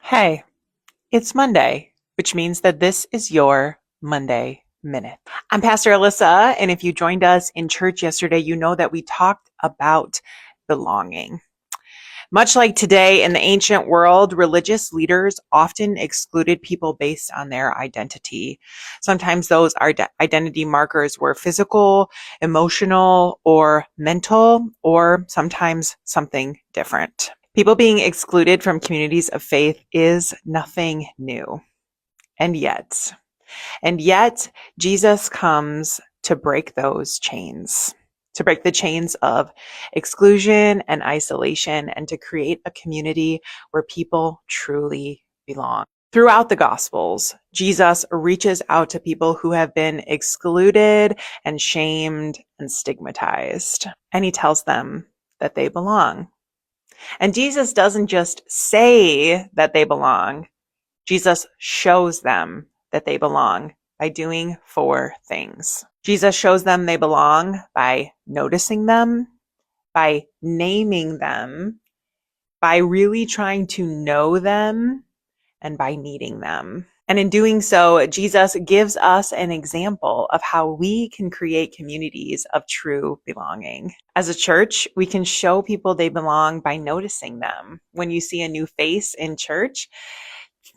Hey, it's Monday, which means that this is your Monday Minute. I'm Pastor Alyssa, and if you joined us in church yesterday, you know that we talked about belonging. Much like today in the ancient world, religious leaders often excluded people based on their identity. Sometimes those identity markers were physical, emotional, or mental, or sometimes something different. People being excluded from communities of faith is nothing new. And yet, and yet, Jesus comes to break those chains, to break the chains of exclusion and isolation, and to create a community where people truly belong. Throughout the Gospels, Jesus reaches out to people who have been excluded and shamed and stigmatized, and he tells them that they belong. And Jesus doesn't just say that they belong, Jesus shows them that they belong by doing four things. Jesus shows them they belong by noticing them, by naming them, by really trying to know them, and by needing them. And in doing so, Jesus gives us an example of how we can create communities of true belonging. As a church, we can show people they belong by noticing them. When you see a new face in church,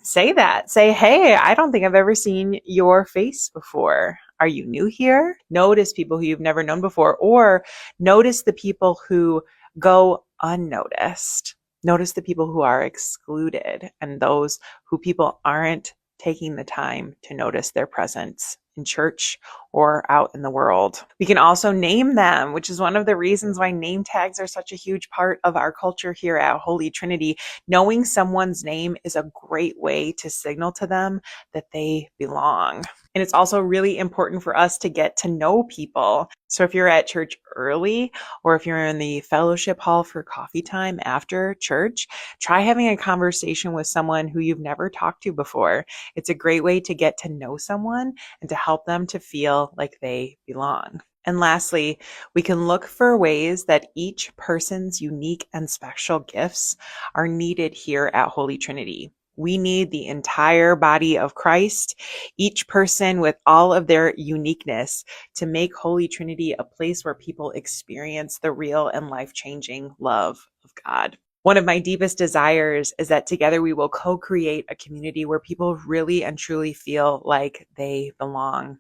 say that. Say, hey, I don't think I've ever seen your face before. Are you new here? Notice people who you've never known before, or notice the people who go unnoticed. Notice the people who are excluded and those who people aren't taking the time to notice their presence in church or out in the world. We can also name them, which is one of the reasons why name tags are such a huge part of our culture here at Holy Trinity. Knowing someone's name is a great way to signal to them that they belong. And it's also really important for us to get to know people. So if you're at church early, or if you're in the fellowship hall for coffee time after church, try having a conversation with someone who you've never talked to before. It's a great way to get to know someone and to help them to feel like they belong. And lastly, we can look for ways that each person's unique and special gifts are needed here at Holy Trinity. We need the entire body of Christ, each person with all of their uniqueness, to make Holy Trinity a place where people experience the real and life-changing love of God. One of my deepest desires is that together we will co-create a community where people really and truly feel like they belong.